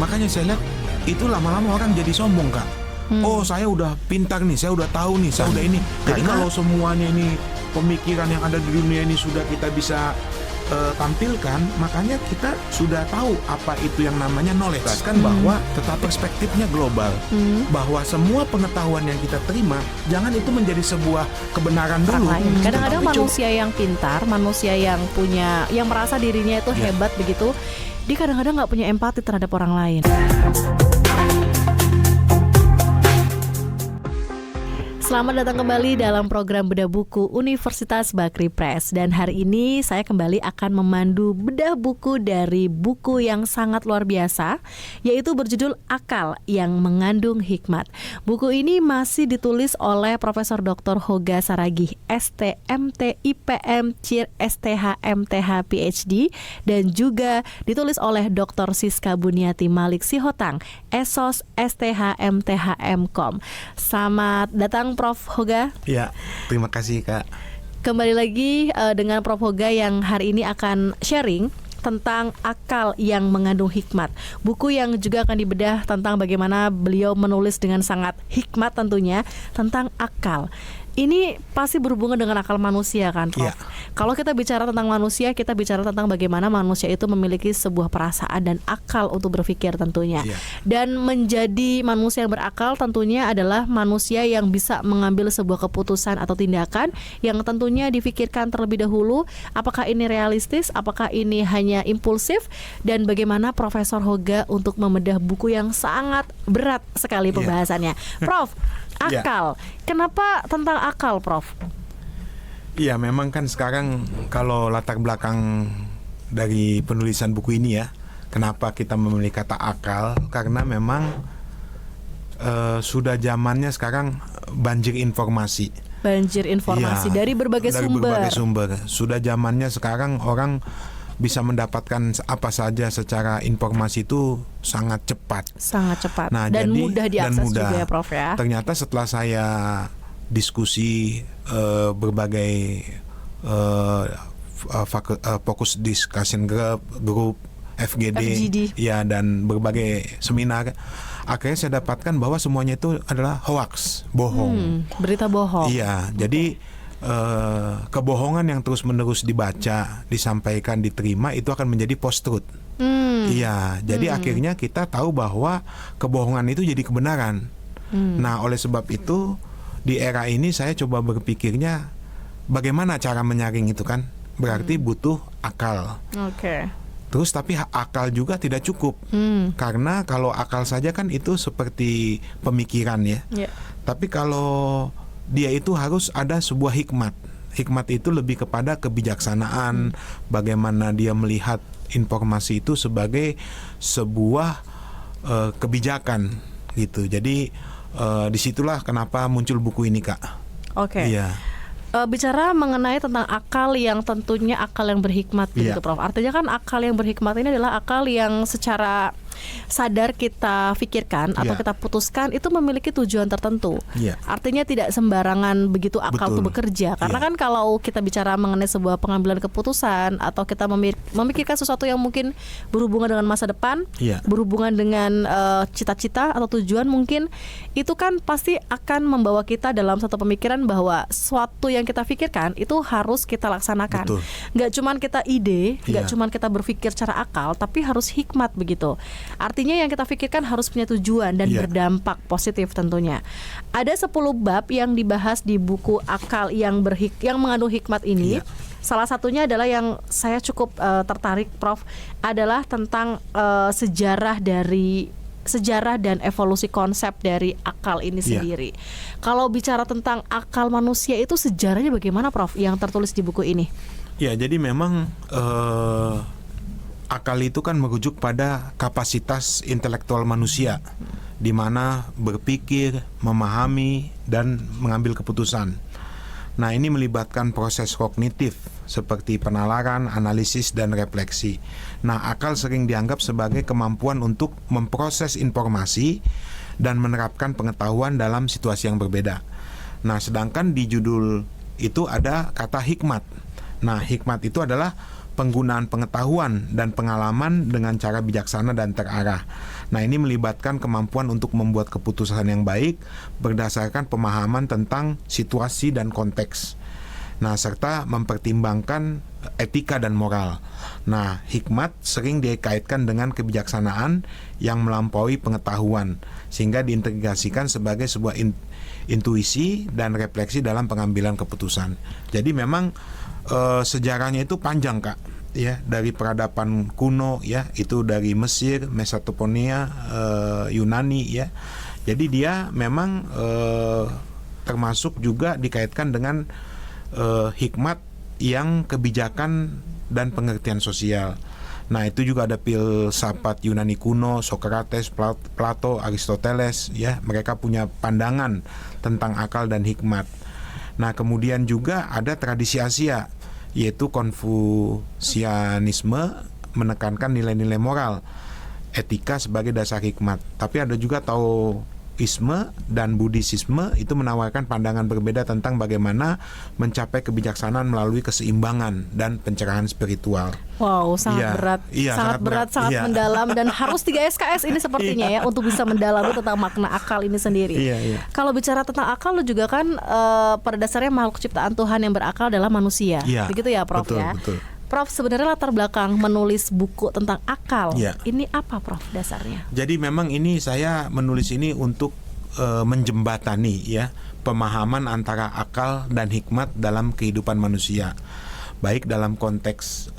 Makanya saya lihat itu lama-lama orang jadi sombong, Kak. Oh, saya udah pintar nih, saya udah tahu nih, saya udah ini. Jadi kalau semuanya ini pemikiran yang ada di dunia ini sudah kita bisa tampilkan, makanya kita sudah tahu apa itu yang namanya knowledge. Kan bahwa tetap perspektifnya global, bahwa semua pengetahuan yang kita terima jangan itu menjadi sebuah kebenaran dulu. Kadang-kadang manusia yang pintar, manusia yang punya, yang merasa dirinya itu hebat begitu, dia kadang-kadang nggak punya empati terhadap orang lain. Selamat datang kembali dalam program Bedah Buku Universitas Bakri Press. Dan hari ini saya kembali akan memandu bedah buku dari buku yang sangat luar biasa, yaitu berjudul Akal yang Mengandung Hikmat. Buku ini masih ditulis oleh Profesor Dr. Hoga Saragih, STMT IPM CIR STH MTH PhD, dan juga ditulis oleh Dr. Siska Buniati Malik Sihotang, ESOS STH MTH MKOM. Selamat datang Prof. Hoga. Ya, terima kasih Kak. Kembali lagi dengan Prof. Hoga yang hari ini akan sharing tentang Akal yang Mengandung Hikmat. Buku yang juga akan dibedah tentang bagaimana beliau menulis dengan sangat hikmat tentunya tentang akal. Ini pasti berhubungan dengan akal manusia kan, Prof? Yeah. Kalau kita bicara tentang manusia, kita bicara tentang bagaimana manusia itu memiliki sebuah perasaan dan akal untuk berpikir tentunya. Yeah. Dan menjadi manusia yang berakal tentunya adalah manusia yang bisa mengambil sebuah keputusan atau tindakan yang tentunya difikirkan terlebih dahulu, apakah ini realistis, apakah ini hanya impulsif, dan bagaimana Profesor Hoga untuk membedah buku yang sangat berat sekali pembahasannya. Prof, akal. Kenapa tentang akal, Prof? Iya, memang kan sekarang kalau latar belakang dari penulisan buku ini ya, kenapa kita memilih kata akal? Karena memang sudah zamannya sekarang banjir informasi. Banjir informasi dari berbagai sumber. Sudah zamannya sekarang orang bisa mendapatkan apa saja secara informasi itu sangat cepat. Sangat cepat. Nah, dan jadi, mudah diakses juga ya, Prof ya. Ternyata setelah saya diskusi berbagai fokus discussion group FGD ya, dan berbagai seminar, akhirnya saya dapatkan bahwa semuanya itu adalah hoax, bohong. Berita bohong. Iya, jadi kebohongan yang terus-menerus dibaca, disampaikan, diterima itu akan menjadi post-truth. Iya, jadi akhirnya kita tahu bahwa kebohongan itu jadi kebenaran. Nah, oleh sebab itu di era ini saya coba berpikirnya bagaimana cara menyaring itu kan? Berarti butuh akal. Oke. Terus tapi akal juga tidak cukup. Karena kalau akal saja kan itu seperti pemikiran ya. Tapi kalau dia itu harus ada sebuah hikmat. Hikmat itu lebih kepada kebijaksanaan, bagaimana dia melihat informasi itu sebagai sebuah kebijakan gitu. Jadi disitulah kenapa muncul buku ini, Kak. Oke. Iya. Bicara mengenai tentang akal yang tentunya akal yang berhikmat begitu, Prof. Artinya kan akal yang berhikmat ini adalah akal yang secara sadar kita pikirkan atau kita putuskan itu memiliki tujuan tertentu. Artinya tidak sembarangan begitu akal itu bekerja. Karena kan kalau kita bicara mengenai sebuah pengambilan keputusan atau kita memikirkan sesuatu yang mungkin berhubungan dengan masa depan, berhubungan dengan cita-cita atau tujuan mungkin, itu kan pasti akan membawa kita dalam satu pemikiran bahwa suatu yang kita pikirkan itu harus kita laksanakan. Nggak cuman kita ide, nggak cuman kita berpikir secara akal, tapi harus hikmat begitu. Artinya yang kita pikirkan harus punya tujuan dan berdampak positif tentunya. Ada 10 bab yang dibahas di buku Akal yang Mengandung Hikmat ini. Salah satunya adalah yang saya cukup tertarik, Prof, adalah tentang sejarah dan evolusi konsep dari akal ini sendiri. Kalau bicara tentang akal manusia itu sejarahnya bagaimana, Prof, yang tertulis di buku ini? Ya, jadi memang akal itu kan merujuk pada kapasitas intelektual manusia, di mana berpikir, memahami, dan mengambil keputusan. Nah, ini melibatkan proses kognitif seperti penalaran, analisis, dan refleksi. Nah, akal sering dianggap sebagai kemampuan untuk memproses informasi dan menerapkan pengetahuan dalam situasi yang berbeda. Nah, sedangkan di judul itu ada kata hikmat. Nah, hikmat itu adalah penggunaan pengetahuan dan pengalaman dengan cara bijaksana dan terarah. Nah, ini melibatkan kemampuan untuk membuat keputusan yang baik berdasarkan pemahaman tentang situasi dan konteks. Nah, serta mempertimbangkan etika dan moral. Nah, hikmat sering dikaitkan dengan kebijaksanaan yang melampaui pengetahuan, sehingga diintegrasikan sebagai sebuah intuisi dan refleksi dalam pengambilan keputusan. Jadi memang sejarahnya itu panjang, Kak, ya, dari peradaban kuno, ya, itu dari Mesir, Mesopotamia, Yunani, ya. Jadi dia memang termasuk juga dikaitkan dengan hikmat yang kebijakan dan pengertian sosial. Nah, itu juga ada filsafat Yunani kuno, Socrates, Plato, Aristoteles, ya, mereka punya pandangan tentang akal dan hikmat. Nah, kemudian juga ada tradisi Asia, yaitu Konfusianisme menekankan nilai-nilai moral, etika sebagai dasar hikmat. Tapi ada juga Taoisme dan Buddhisme, itu menawarkan pandangan berbeda tentang bagaimana mencapai kebijaksanaan melalui keseimbangan dan pencerahan spiritual. Wow, sangat berat, sangat berat, sangat mendalam, dan harus 3 SKS ini sepertinya ya untuk bisa mendalami tentang makna akal ini sendiri. Kalau bicara tentang akal, lo juga kan pada dasarnya makhluk ciptaan Tuhan yang berakal adalah manusia, begitu ya, Prof? Betul, ya. betul. Prof, sebenarnya latar belakang menulis buku tentang akal ini apa, Prof, dasarnya? Jadi memang ini saya menulis ini untuk menjembatani, ya, pemahaman antara akal dan hikmat dalam kehidupan manusia, baik dalam konteks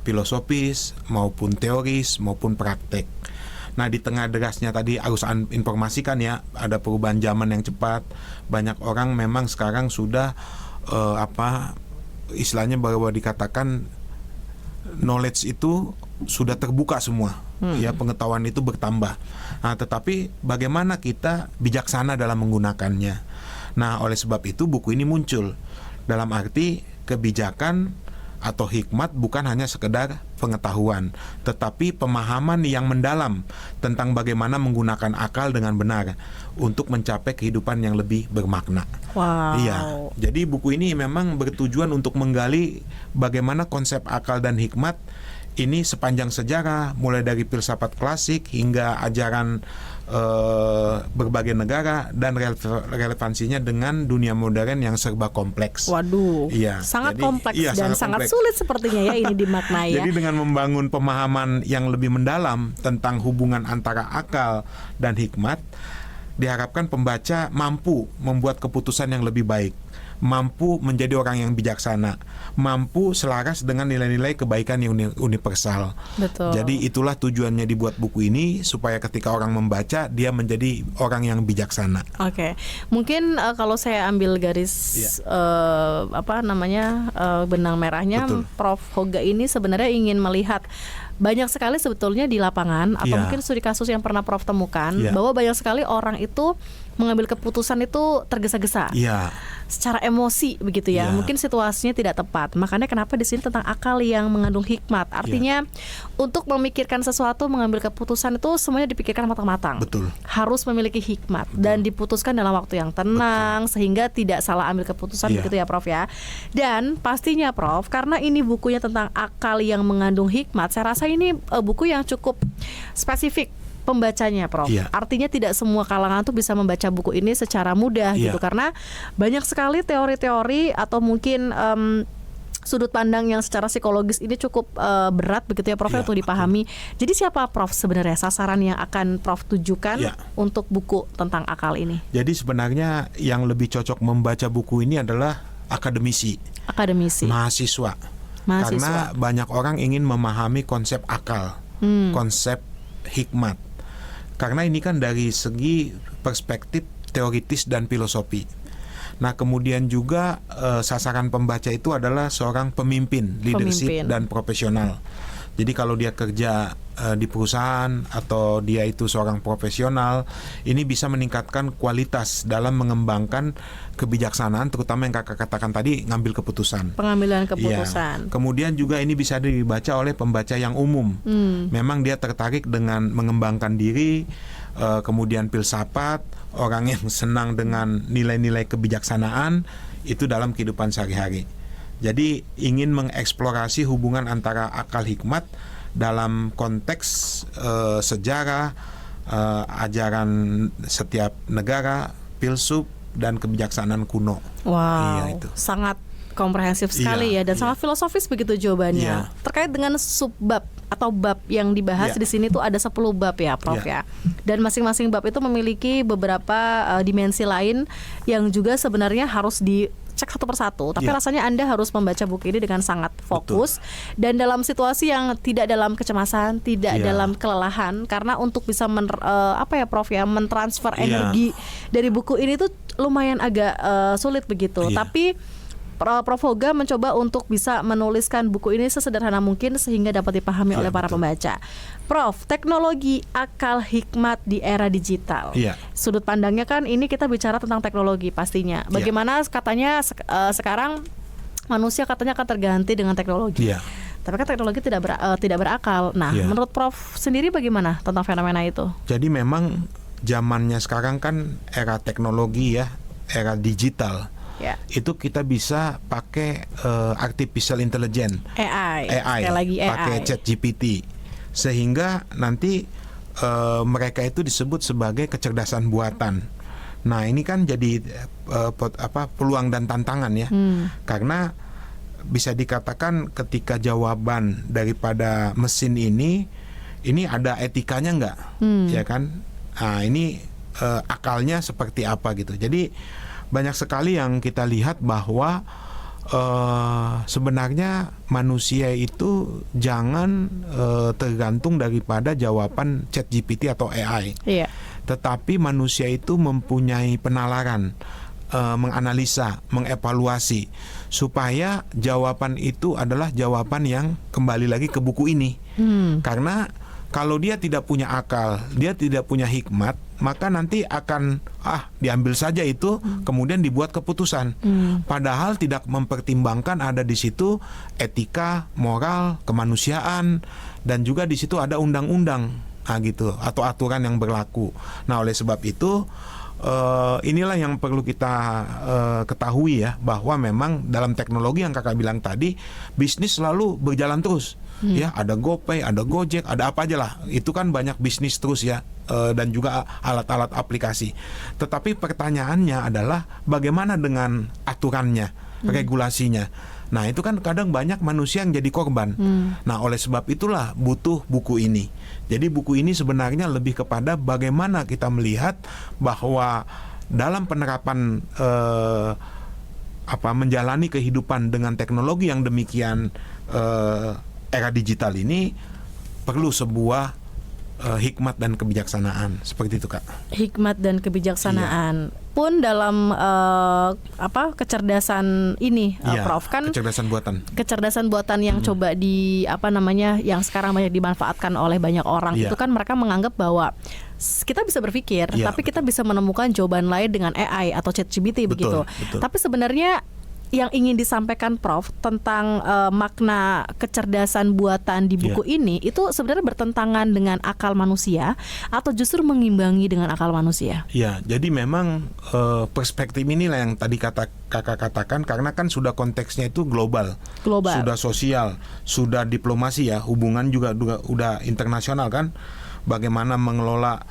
filosofis maupun teoris maupun praktek. Nah, di tengah derasnya tadi arus informasi kan, ya, ada perubahan zaman yang cepat, banyak orang memang sekarang sudah istilahnya bahwa dikatakan knowledge itu sudah terbuka semua, ya, pengetahuan itu bertambah. Nah, tetapi bagaimana kita bijaksana dalam menggunakannya? Nah, oleh sebab itu buku ini muncul dalam arti kebijakan atau hikmat bukan hanya sekedar pengetahuan, tetapi pemahaman yang mendalam tentang bagaimana menggunakan akal dengan benar untuk mencapai kehidupan yang lebih bermakna. Wow. Iya, jadi buku ini memang bertujuan untuk menggali bagaimana konsep akal dan hikmat ini sepanjang sejarah, mulai dari filsafat klasik hingga ajaran berbagai negara, dan relevansinya dengan dunia modern yang serba kompleks. Waduh, sangat kompleks dan sangat sulit sepertinya ya ini dimaknai. Jadi dengan membangun pemahaman yang lebih mendalam tentang hubungan antara akal dan hikmat, diharapkan pembaca mampu membuat keputusan yang lebih baik, mampu menjadi orang yang bijaksana, mampu selaras dengan nilai-nilai kebaikan yang universal. Betul. Jadi itulah tujuannya dibuat buku ini, supaya ketika orang membaca dia menjadi orang yang bijaksana. Oke. Mungkin kalau saya ambil garis benang merahnya, betul, Prof Hoga ini sebenarnya ingin melihat banyak sekali sebetulnya di lapangan atau mungkin studi kasus yang pernah Prof temukan bahwa banyak sekali orang itu mengambil keputusan itu tergesa-gesa, secara emosi begitu ya. Mungkin situasinya tidak tepat. Makanya kenapa di sini tentang akal yang mengandung hikmat. Artinya untuk memikirkan sesuatu, mengambil keputusan itu semuanya dipikirkan matang-matang. Betul. Harus memiliki hikmat dan diputuskan dalam waktu yang tenang, sehingga tidak salah ambil keputusan begitu ya, Prof ya. Dan pastinya, Prof, karena ini bukunya tentang akal yang mengandung hikmat, saya rasa ini buku yang cukup spesifik pembacanya, Prof. Artinya tidak semua kalangan tuh bisa membaca buku ini secara mudah gitu, karena banyak sekali teori-teori atau mungkin sudut pandang yang secara psikologis ini cukup berat begitu ya, Prof, untuk dipahami. Jadi siapa, Prof, sebenarnya sasaran yang akan Prof tujukan untuk buku tentang akal ini? Jadi sebenarnya yang lebih cocok membaca buku ini adalah akademisi, mahasiswa. Karena banyak orang ingin memahami konsep akal, konsep hikmat. Karena ini kan dari segi perspektif teoritis dan filosofi. Nah, kemudian juga sasaran pembaca itu adalah seorang pemimpin, leadership dan profesional. Jadi kalau dia kerja di perusahaan atau dia itu seorang profesional, ini bisa meningkatkan kualitas dalam mengembangkan kebijaksanaan, terutama yang kakak katakan tadi, ngambil keputusan. Pengambilan keputusan. Kemudian juga ini bisa dibaca oleh pembaca yang umum. Memang dia tertarik dengan mengembangkan diri, kemudian filsafat, orang yang senang dengan nilai-nilai kebijaksanaan itu dalam kehidupan sehari-hari. Jadi ingin mengeksplorasi hubungan antara akal hikmat dalam konteks sejarah, ajaran setiap negara, filsuf dan kebijaksanaan kuno. Wow, Iya, itu. sangat komprehensif sekali ya dan sangat filosofis begitu jawabannya. Terkait dengan subbab atau bab yang dibahas di sini tuh ada 10 bab ya, Prof ya. Dan masing-masing bab itu memiliki beberapa dimensi lain yang juga sebenarnya harus dicek satu persatu. Tapi rasanya Anda harus membaca buku ini dengan sangat fokus dan dalam situasi yang tidak dalam kecemasan, tidak dalam kelelahan, karena untuk bisa Prof ya, mentransfer energi dari buku ini tuh lumayan agak sulit begitu. Tapi Prof Hoga mencoba untuk bisa menuliskan buku ini sesederhana mungkin sehingga dapat dipahami oleh para pembaca. Prof, teknologi akal hikmat di era digital. Sudut pandangnya kan ini kita bicara tentang teknologi pastinya. Bagaimana katanya sekarang manusia katanya akan terganti dengan teknologi. Tapi kan teknologi tidak berakal. Nah, menurut Prof sendiri bagaimana tentang fenomena itu? Jadi memang zamannya sekarang kan era teknologi ya, era digital. Itu kita bisa pakai artificial intelligence, AI, pakai ChatGPT, sehingga nanti mereka itu disebut sebagai kecerdasan buatan. Nah ini kan jadi peluang dan tantangan ya, karena bisa dikatakan ketika jawaban daripada mesin ini ada etikanya nggak, ya kan? Nah ini akalnya seperti apa gitu. Jadi banyak sekali yang kita lihat bahwa sebenarnya manusia itu jangan tergantung daripada jawaban ChatGPT atau AI. Tetapi manusia itu mempunyai penalaran, menganalisa, mengevaluasi supaya jawaban itu adalah jawaban yang kembali lagi ke buku ini. Karena kalau dia tidak punya akal, dia tidak punya hikmat, maka nanti akan diambil saja itu, kemudian dibuat keputusan. Padahal tidak mempertimbangkan ada di situ etika, moral, kemanusiaan, dan juga di situ ada undang-undang, gitu, atau aturan yang berlaku. Nah, oleh sebab itu inilah yang perlu kita ketahui ya, bahwa memang dalam teknologi yang kakak bilang tadi, bisnis selalu berjalan terus. Ya, ada GoPay, ada Gojek, ada apa aja lah. Itu kan banyak bisnis terus ya, dan juga alat-alat aplikasi. Tetapi pertanyaannya adalah bagaimana dengan aturannya, regulasinya. Nah, itu kan kadang banyak manusia yang jadi korban. Nah, oleh sebab itulah butuh buku ini. Jadi buku ini sebenarnya lebih kepada bagaimana kita melihat bahwa dalam penerapan menjalani kehidupan dengan teknologi yang demikian era digital ini perlu sebuah hikmat dan kebijaksanaan, seperti itu Kak. Hikmat dan kebijaksanaan pun dalam kecerdasan ini, Prof, kan kecerdasan buatan yang coba yang sekarang banyak dimanfaatkan oleh banyak orang. Itu kan mereka menganggap bahwa kita bisa berpikir, tapi kita bisa menemukan jawaban lain dengan AI atau ChatGPT begitu. Tapi sebenarnya yang ingin disampaikan Prof tentang makna kecerdasan buatan di buku ini itu sebenarnya bertentangan dengan akal manusia atau justru mengimbangi dengan akal manusia? Ya, jadi memang perspektif inilah yang tadi kakak katakan, karena kan sudah konteksnya itu global, sudah sosial, sudah diplomasi ya, hubungan juga udah internasional kan, bagaimana mengelola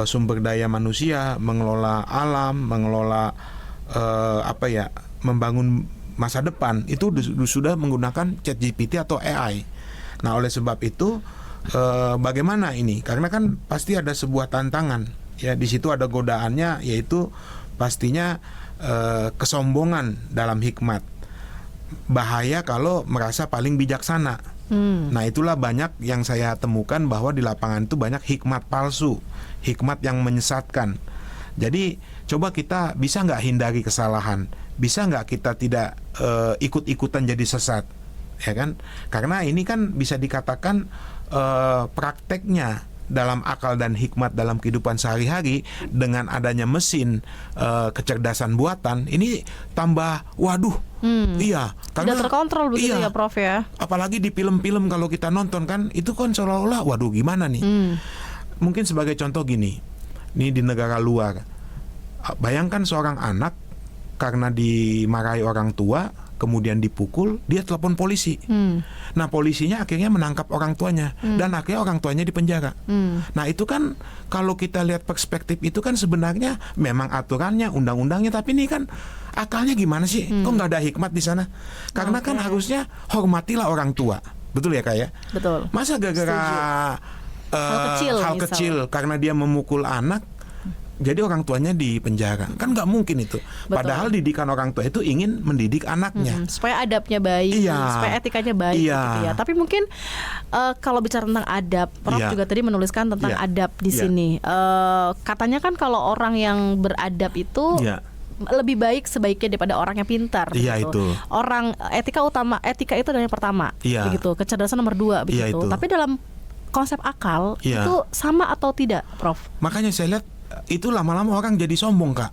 sumber daya manusia, mengelola alam, mengelola membangun masa depan, itu sudah menggunakan ChatGPT atau AI. Nah, oleh sebab itu bagaimana ini? Karena kan pasti ada sebuah tantangan. Ya, di situ ada godaannya, yaitu pastinya kesombongan dalam hikmat. Bahaya kalau merasa paling bijaksana. Nah, itulah banyak yang saya temukan bahwa di lapangan itu banyak hikmat palsu, hikmat yang menyesatkan. Jadi coba kita bisa nggak hindari kesalahan, bisa nggak kita tidak ikut-ikutan jadi sesat, ya kan? Karena ini kan bisa dikatakan prakteknya dalam akal dan hikmat dalam kehidupan sehari-hari dengan adanya mesin kecerdasan buatan ini tambah iya, karena tidak terkontrol begitu ya Prof ya. Apalagi di film-film kalau kita nonton kan itu kan seolah-olah gimana nih. Mungkin sebagai contoh gini, ini di negara luar, bayangkan seorang anak karena dimarahi orang tua kemudian dipukul, dia telepon polisi. Nah, polisinya akhirnya menangkap orang tuanya dan akhirnya orang tuanya dipenjara. Nah, itu kan kalau kita lihat perspektif itu kan sebenarnya memang aturannya, undang-undangnya, tapi ini kan akalnya gimana sih? Kok nggak ada hikmat di sana? Karena kan harusnya hormatilah orang tua. Betul ya, Kak ya? Betul. Masa gara-gara hal kecil karena dia memukul anak jadi orang tuanya di penjara, kan nggak mungkin itu. Betul. Padahal didikan orang tua itu ingin mendidik anaknya supaya adabnya baik, supaya etikanya baik, gitu ya. Tapi mungkin kalau bicara tentang adab, Prof juga tadi menuliskan tentang adab di sini. Katanya kan kalau orang yang beradab itu lebih baik sebaiknya daripada orang yang pintar. Iya, begitu. itu. Orang etika itu adalah yang pertama, begitu. Kecerdasan nomor 2, begitu. Tapi dalam konsep akal itu sama atau tidak, Prof? Makanya saya lihat itu lama-lama orang jadi sombong, Kak.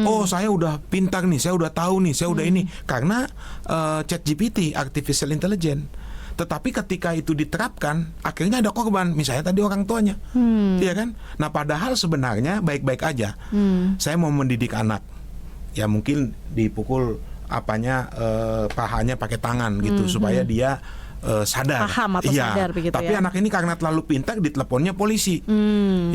Oh, saya udah pintar nih, saya udah tahu nih, saya udah ini. Karena ChatGPT, artificial intelligence. Tetapi ketika itu diterapkan, akhirnya ada korban. Misalnya tadi orang tuanya, iya kan? Nah, padahal sebenarnya baik-baik aja. Saya mau mendidik anak, ya mungkin dipukul pahanya pakai tangan gitu supaya dia sadar, paham atau sadar begitu. Tapi anak ini karena terlalu pintar diteleponnya polisi,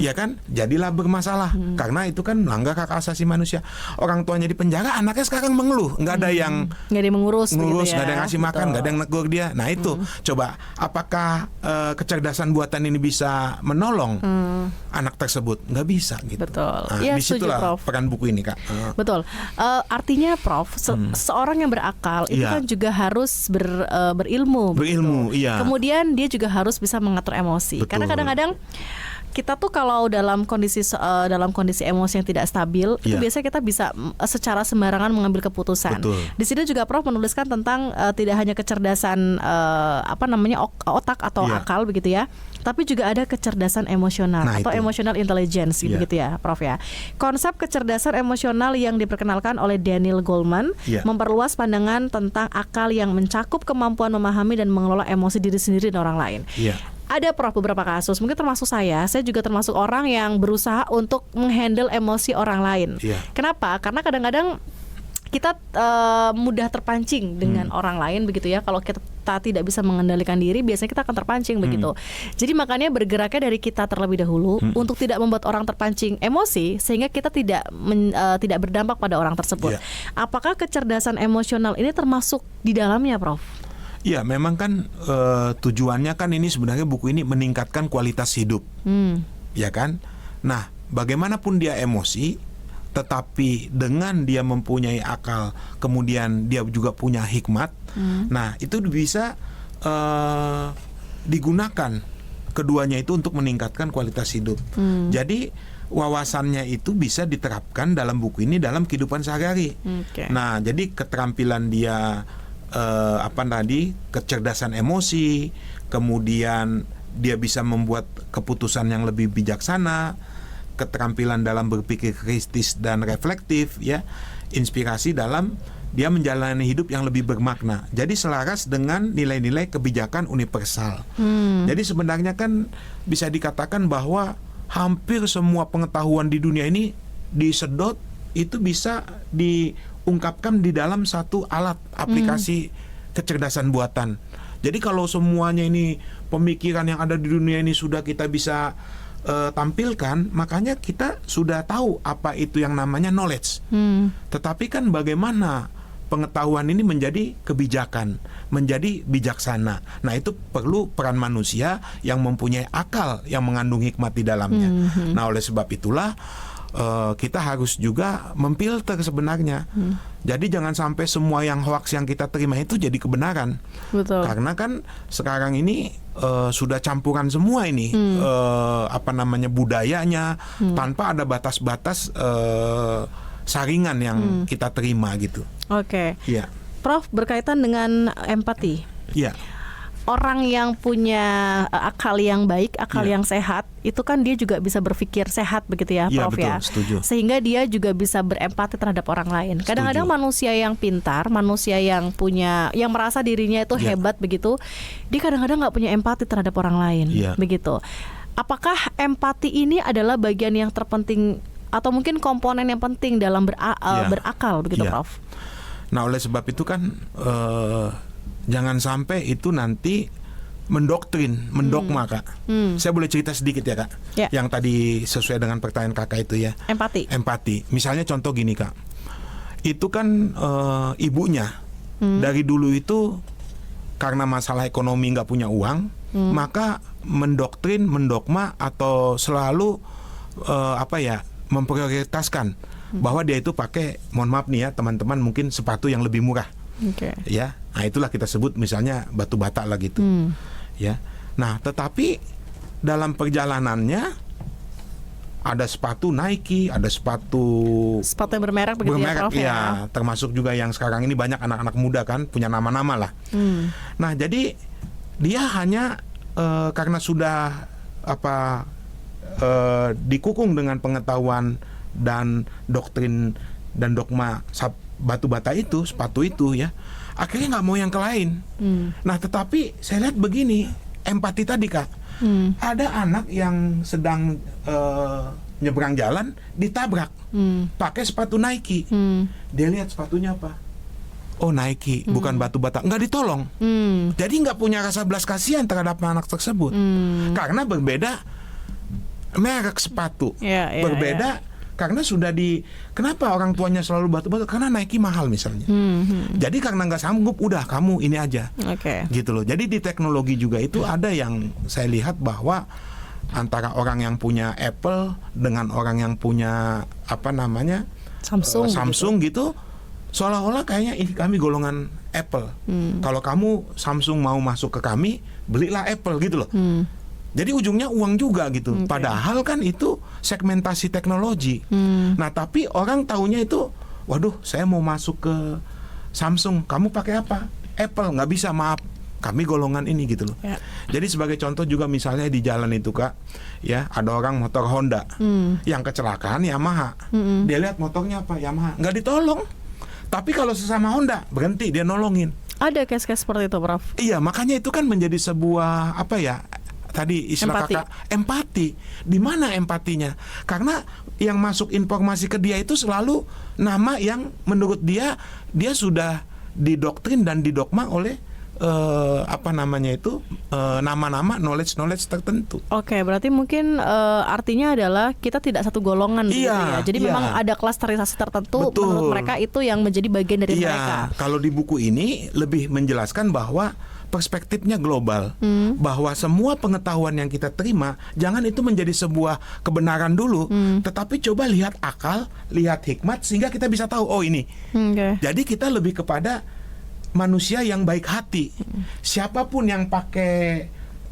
ya kan, jadilah bermasalah karena itu kan melanggar hak asasi manusia. Orang tuanya di penjara, anaknya sekarang mengeluh, nggak ada yang mengurus, nggak ada yang ngasih makan, nggak ada yang negur dia. Nah itu, coba apakah kecerdasan buatan ini bisa menolong anak tersebut? Nggak bisa gitu. Betul. Nah, Ya, disitulah setuju, Prof. peran buku ini, Kak. Betul. Artinya, Prof, seorang yang berakal itu kan juga harus berilmu. Iya. Kemudian dia juga harus bisa mengatur emosi. Betul. Karena kadang-kadang kita tuh kalau dalam kondisi emosi yang tidak stabil, itu biasanya kita bisa secara sembarangan mengambil keputusan. Betul. Di sini juga Prof menuliskan tentang tidak hanya kecerdasan otak atau akal begitu ya, tapi juga ada kecerdasan emosional atau emotional intelligence begitu ya, Prof ya. Konsep kecerdasan emosional yang diperkenalkan oleh Daniel Goleman memperluas pandangan tentang akal yang mencakup kemampuan memahami dan mengelola emosi diri sendiri dan orang lain. Ada, Prof, beberapa kasus, mungkin termasuk saya juga termasuk orang yang berusaha untuk menghandle emosi orang lain. Kenapa? Karena kadang-kadang kita mudah terpancing dengan orang lain begitu ya. Kalau kita tidak bisa mengendalikan diri, biasanya kita akan terpancing begitu. Jadi makanya bergeraknya dari kita terlebih dahulu untuk tidak membuat orang terpancing emosi sehingga kita tidak berdampak pada orang tersebut. Apakah kecerdasan emosional ini termasuk di dalamnya, Prof? Ya, memang kan tujuannya kan ini sebenarnya buku ini meningkatkan kualitas hidup, ya kan? Nah, bagaimanapun dia emosi, tetapi dengan dia mempunyai akal, kemudian dia juga punya hikmat, nah itu bisa digunakan keduanya itu untuk meningkatkan kualitas hidup. Jadi wawasannya itu bisa diterapkan dalam buku ini dalam kehidupan sehari-hari. Nah, jadi keterampilan dia kecerdasan emosi, kemudian dia bisa membuat keputusan yang lebih bijaksana, keterampilan dalam berpikir kritis dan reflektif, ya, inspirasi dalam dia menjalani hidup yang lebih bermakna. Jadi selaras dengan nilai-nilai kebijakan universal. Jadi sebenarnya kan bisa dikatakan bahwa hampir semua pengetahuan di dunia ini disedot itu bisa diungkapkan di dalam satu alat aplikasi kecerdasan buatan. Jadi kalau semuanya ini pemikiran yang ada di dunia ini sudah kita bisa tampilkan, makanya kita sudah tahu apa itu yang namanya knowledge. Tetapi kan bagaimana pengetahuan ini menjadi kebijakan, menjadi bijaksana. Nah, itu perlu peran manusia yang mempunyai akal yang mengandung hikmat di dalamnya. Nah, oleh sebab itulah kita harus juga memfilter sebenarnya. Jadi jangan sampai semua yang hoax yang kita terima itu jadi kebenaran. Betul. Karena kan sekarang ini sudah campuran semua ini budayanya tanpa ada batas-batas saringan yang kita terima gitu. Oke. Ya. Prof, berkaitan dengan empati. Ya. Orang yang punya akal yang baik, akal yang sehat, itu kan dia juga bisa berpikir sehat begitu ya, Prof, betul, ya. Setuju. Sehingga dia juga bisa berempati terhadap orang lain. Kadang-kadang manusia yang pintar, manusia yang merasa dirinya itu hebat begitu, dia kadang-kadang nggak punya empati terhadap orang lain, begitu. Apakah empati ini adalah bagian yang terpenting atau mungkin komponen yang penting dalam berakal begitu, Prof? Nah, oleh sebab itu kan jangan sampai itu nanti mendoktrin, mendogma, Kak. Saya boleh cerita sedikit ya, Kak. Ya. Yang tadi sesuai dengan pertanyaan Kakak itu ya. Empati. Misalnya contoh gini, Kak. Itu kan ibunya dari dulu itu karena masalah ekonomi nggak punya uang, maka mendoktrin, mendogma atau selalu memprioritaskan bahwa dia itu pakai, mohon maaf nih ya teman-teman, mungkin sepatu yang lebih murah. Ya, nah itulah kita sebut misalnya batu bata lah gitu. Ya, nah tetapi dalam perjalanannya ada sepatu Nike, ada sepatu yang bermerek begitu ya, Prof, ya. Termasuk juga yang sekarang ini banyak anak-anak muda kan punya nama-nama lah. Nah, jadi dia hanya karena sudah dikukung dengan pengetahuan dan doktrin dan dogma batu bata itu, sepatu itu ya, akhirnya nggak mau yang ke lain. Nah, tetapi saya lihat begini, empati tadi, Kak. Ada anak yang sedang nyebrang jalan ditabrak pakai sepatu Nike. Dia lihat sepatunya apa? Oh, Nike, bukan batu bata. Nggak ditolong. Jadi nggak punya rasa belas kasihan terhadap anak tersebut. Karena berbeda merek sepatu. Berbeda karena sudah kenapa orang tuanya selalu batu bata? Karena Nike mahal misalnya. Jadi karena nggak sanggup, udah kamu ini aja. Gitu loh. Jadi di teknologi juga itu ada yang saya lihat bahwa antara orang yang punya Apple dengan orang yang punya Samsung gitu, seolah-olah kayaknya ini kami golongan Apple. Kalau kamu Samsung mau masuk ke kami, belilah Apple gitu loh. Jadi ujungnya uang juga gitu. Padahal kan itu segmentasi teknologi. Nah, tapi orang taunya itu, waduh, saya mau masuk ke Samsung, kamu pakai apa? Apple. Nggak bisa, maaf, kami golongan ini gitu loh. Jadi sebagai contoh juga misalnya di jalan itu, Kak, ya ada orang motor Honda yang kecelakaan Yamaha. Dia lihat motornya apa? Yamaha. Nggak ditolong. Tapi kalau sesama Honda berhenti, dia nolongin. Ada case-case seperti itu, Prof. Iya, makanya itu kan menjadi sebuah tadi istilah Kakak, empati. Di mana empatinya? Karena yang masuk informasi ke dia itu selalu nama yang menurut dia sudah didoktrin dan didogma oleh nama-nama knowledge tertentu. Oke, berarti mungkin artinya adalah kita tidak satu golongan gitu ya. Jadi memang ada klasterisasi tertentu. Betul. Menurut mereka itu yang menjadi bagian dari mereka. Kalau di buku ini lebih menjelaskan bahwa perspektifnya global, bahwa semua pengetahuan yang kita terima jangan itu menjadi sebuah kebenaran dulu, tetapi coba lihat akal, lihat hikmat sehingga kita bisa tahu, oh ini. Jadi kita lebih kepada manusia yang baik hati. Siapapun yang pakai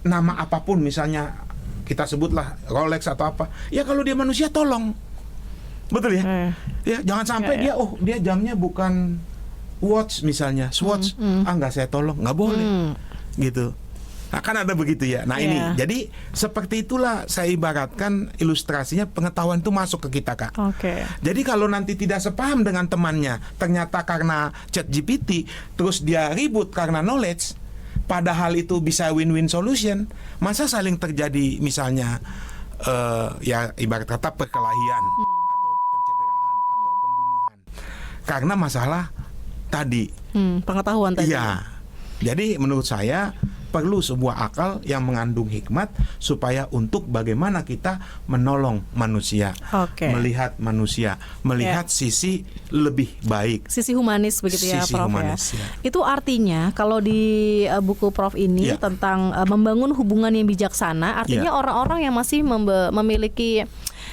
nama apapun, misalnya kita sebutlah Rolex atau apa, ya kalau dia manusia tolong, betul ya? Ya jangan sampai dia jamnya bukan watch misalnya, Swatch, nggak saya tolong, nggak boleh, gitu. Nah, kan ada begitu ya. Nah ini, jadi seperti itulah saya ibaratkan ilustrasinya, pengetahuan itu masuk ke kita, Kak. Jadi kalau nanti tidak sepaham dengan temannya, ternyata karena ChatGPT, terus dia ribut karena knowledge, padahal itu bisa win-win solution, masa saling terjadi misalnya ibarat kata perkelahian atau pencederaan atau pembunuhan karena masalah tadi pengetahuan tadi. Iya. Jadi menurut saya perlu sebuah akal yang mengandung hikmat supaya untuk bagaimana kita menolong manusia, melihat manusia, melihat sisi lebih baik, sisi humanis begitu ya, Prof. Humanis, ya. Itu artinya kalau di buku Prof ini tentang membangun hubungan yang bijaksana, artinya orang-orang yang masih memiliki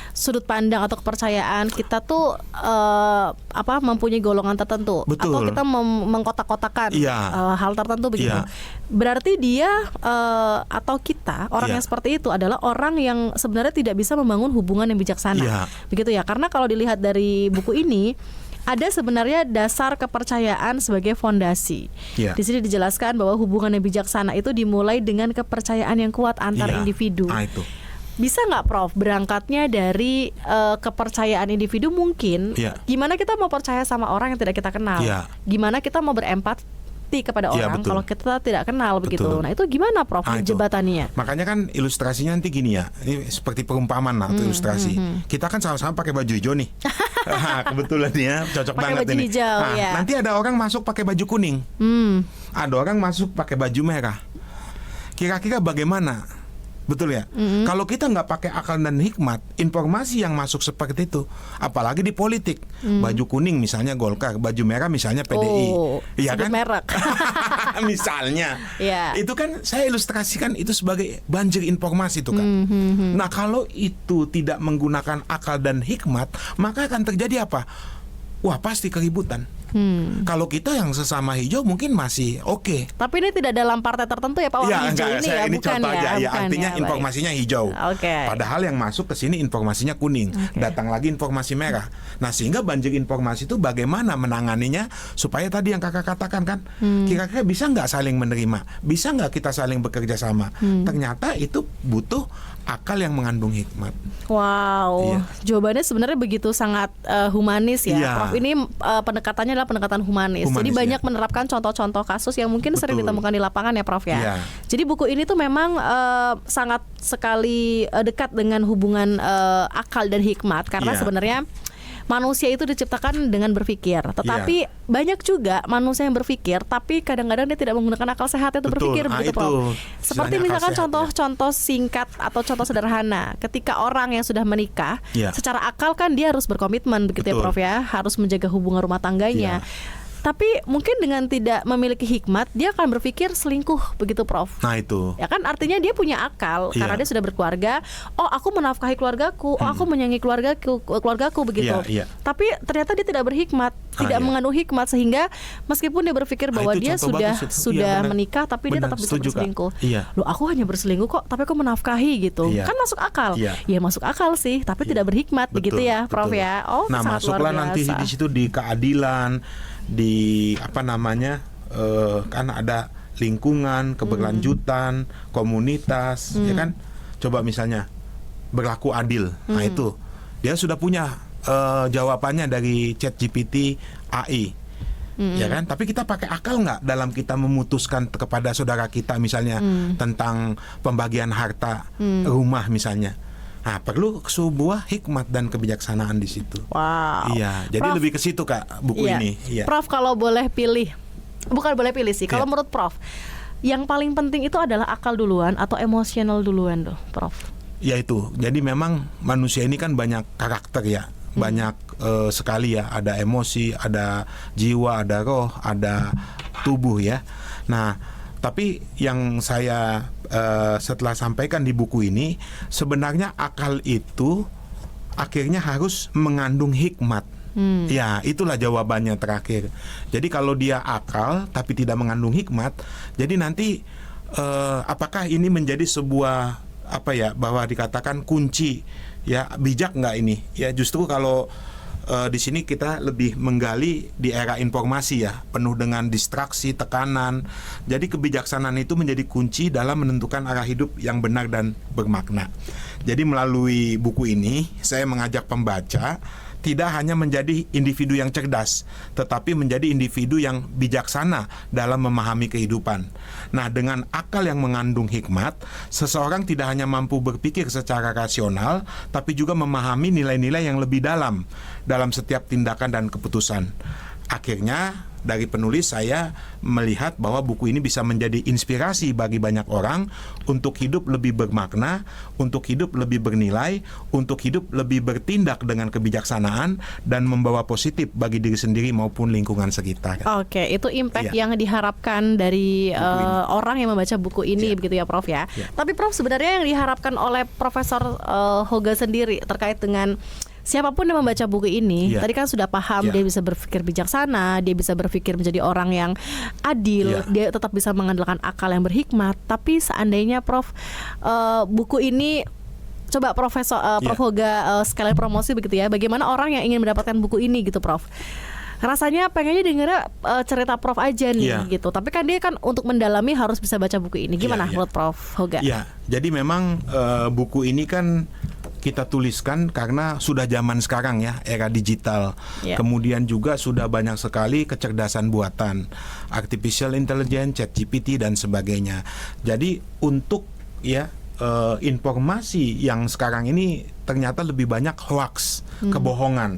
sudut pandang atau kepercayaan kita tuh mempunyai golongan tertentu. Betul. Atau kita mengkotak-kotakan hal tertentu begitu. Berarti dia atau kita orang yang seperti itu adalah orang yang sebenarnya tidak bisa membangun hubungan yang bijaksana. Begitu ya. Karena kalau dilihat dari buku ini ada sebenarnya dasar kepercayaan sebagai fondasi. Di sini dijelaskan bahwa hubungan yang bijaksana itu dimulai dengan kepercayaan yang kuat antar individu. Itu. Bisa nggak, Prof, berangkatnya dari kepercayaan individu mungkin, gimana kita mau percaya sama orang yang tidak kita kenal, gimana kita mau berempati kepada orang kalau kita tidak kenal begitu. Nah itu gimana, Prof, jebatannya? Makanya kan ilustrasinya nanti gini ya, ini seperti perumpamaan atau ilustrasi. Kita kan sama-sama pakai baju hijau nih. Kebetulan ya, cocok pakai banget baju ini. hijau, ya. Nanti ada orang masuk pakai baju kuning, ada orang masuk pakai baju merah. Kira-kira bagaimana? Betul ya? Kalau kita nggak pakai akal dan hikmat, informasi yang masuk seperti itu, apalagi di politik, baju kuning misalnya Golkar, baju merah misalnya PDI, iya kan? Merek. Misalnya, yeah. Itu kan saya ilustrasikan itu sebagai banjir informasi tuh kan. Nah kalau itu tidak menggunakan akal dan hikmat, maka akan terjadi apa? Wah pasti keributan. Kalau kita yang sesama hijau mungkin masih oke. Tapi ini tidak dalam partai tertentu ya Pak? Ya, hijau enggak, ini saya ya, ini bukan contoh ya? aja. Ya, Bukan artinya ya, informasinya hijau. Padahal yang masuk ke sini informasinya kuning. Datang lagi informasi merah. Nah, sehingga banjir informasi itu bagaimana menanganinya supaya tadi yang kakak katakan kan, kira-kira bisa nggak saling menerima? Bisa nggak kita saling bekerja sama? Ternyata itu butuh akal yang mengandung hikmat. Wow, Iya. Jawabannya sebenarnya begitu sangat humanis ya, Iya. Prof. Ini pendekatannya adalah pendekatan humanis. Jadi banyak menerapkan contoh-contoh kasus yang mungkin sering ditemukan di lapangan ya, Prof ya. Iya. Jadi buku ini tuh memang sangat sekali dekat dengan hubungan akal dan hikmat karena Iya. sebenarnya manusia itu diciptakan dengan berpikir, tetapi banyak juga manusia yang berpikir, tapi kadang-kadang dia tidak menggunakan akal sehat itu berpikir, begitu Prof. Seperti misalkan contoh-contoh singkat atau contoh sederhana, ketika orang yang sudah menikah, secara akal kan dia harus berkomitmen, begitu ya Prof ya, harus menjaga hubungan rumah tangganya. Tapi mungkin dengan tidak memiliki hikmat, dia akan berpikir selingkuh, begitu Prof. Nah itu. Ya kan artinya dia punya akal karena dia sudah berkeluarga. Oh, aku menafkahi keluargaku. Oh, aku menyayangi keluargaku begitu. Tapi ternyata dia tidak berhikmat, tidak mengandung hikmat sehingga meskipun dia berpikir bahwa dia sudah menikah, tapi dia tetap bisa berselingkuh. Loh, aku hanya berselingkuh kok, tapi aku menafkahi gitu. Kan masuk akal. Ya masuk akal sih, tapi tidak berhikmat, begitu ya, Prof ya. Oh, nah, sangat masuklah luar biasa. nanti di situ di keadilan, di apa namanya, kan ada lingkungan, keberlanjutan, komunitas, ya kan. Coba misalnya berlaku adil. Nah itu dia sudah punya jawabannya dari ChatGPT AI. Ya kan, tapi kita pakai akal nggak dalam kita memutuskan kepada saudara kita misalnya tentang pembagian harta rumah misalnya. Nah, perlu sebuah hikmat dan kebijaksanaan di situ. Wow. Iya, jadi lebih ke situ Kak buku ini. Iya. Prof, kalau boleh pilih, bukan boleh pilih sih. Kalau menurut Prof, yang paling penting itu adalah akal duluan atau emosional duluan tuh, Prof? Ya itu. Jadi memang manusia ini kan banyak karakter ya. Banyak sekali ya, ada emosi, ada jiwa, ada roh, ada tubuh ya. Nah, tapi yang saya setelah sampaikan di buku ini, sebenarnya akal itu akhirnya harus mengandung hikmat. Ya, itulah jawabannya terakhir. Jadi kalau dia akal tapi tidak mengandung hikmat, jadi nanti apakah ini menjadi sebuah apa ya, bahwa dikatakan kunci ya, bijak nggak ini? Ya justru kalau di sini kita lebih menggali di era informasi ya, penuh dengan distraksi, tekanan. Jadi kebijaksanaan itu menjadi kunci dalam menentukan arah hidup yang benar dan bermakna. Jadi melalui buku ini saya mengajak pembaca tidak hanya menjadi individu yang cerdas, tetapi menjadi individu yang bijaksana dalam memahami kehidupan. Nah, dengan akal yang mengandung hikmat, seseorang tidak hanya mampu berpikir secara rasional, tapi juga memahami nilai-nilai yang lebih dalam setiap tindakan dan keputusan. Akhirnya, dari penulis saya melihat bahwa buku ini bisa menjadi inspirasi bagi banyak orang untuk hidup lebih bermakna, untuk hidup lebih bernilai, untuk hidup lebih bertindak dengan kebijaksanaan dan membawa positif bagi diri sendiri maupun lingkungan sekitar. Oke, itu impact yang diharapkan dari orang yang membaca buku ini, begitu ya Prof ya. Tapi Prof, sebenarnya yang diharapkan oleh Profesor Hoga sendiri terkait dengan siapapun yang membaca buku ini, tadi kan sudah paham dia bisa berpikir bijaksana, dia bisa berpikir menjadi orang yang adil, dia tetap bisa mengandalkan akal yang berhikmat. Tapi seandainya Prof, buku ini, coba Prof Hoga sekalian promosi begitu ya, bagaimana orang yang ingin mendapatkan buku ini gitu Prof? Rasanya pengennya dengar cerita Prof aja nih gitu. Tapi kan dia kan untuk mendalami harus bisa baca buku ini. Gimana menurut Prof Hoga? Ya, jadi memang buku ini kan kita tuliskan karena sudah zaman sekarang ya, era digital. Kemudian juga sudah banyak sekali kecerdasan buatan, artificial intelligence, ChatGPT dan sebagainya. Jadi untuk informasi yang sekarang ini ternyata lebih banyak hoax, kebohongan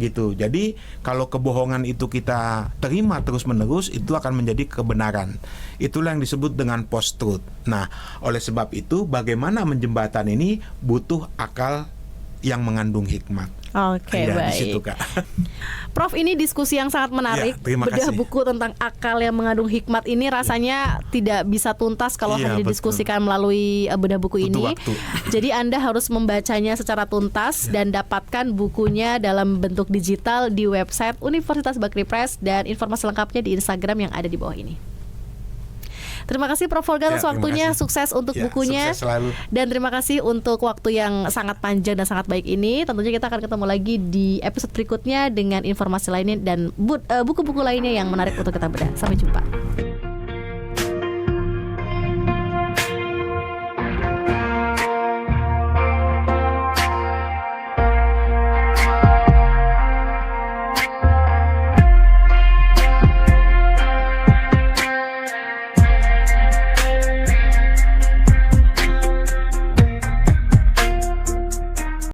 gitu. Jadi kalau kebohongan itu kita terima terus-menerus, itu akan menjadi kebenaran. Itulah yang disebut dengan post-truth. Nah, oleh sebab itu bagaimana menjembatan ini butuh akal yang mengandung hikmat. Oke, ya, baik. Di situ, Kak. Prof, ini diskusi yang sangat menarik. Ya, terima Bedah kasih. buku tentang akal yang mengandung hikmat ini rasanya tidak bisa tuntas kalau Iya, hanya didiskusikan melalui bedah buku Butuh ini. waktu. Jadi Anda harus membacanya secara tuntas dan dapatkan bukunya dalam bentuk digital di website Universitas Bakri Press, dan informasi lengkapnya di Instagram yang ada di bawah ini. Terima kasih Prof. Volga atas waktunya, sukses untuk bukunya. Sukses selalu. Dan terima kasih untuk waktu yang sangat panjang dan sangat baik ini. Tentunya kita akan ketemu lagi di episode berikutnya dengan informasi lainnya dan buku-buku lainnya yang menarik untuk kita bedah. Sampai jumpa.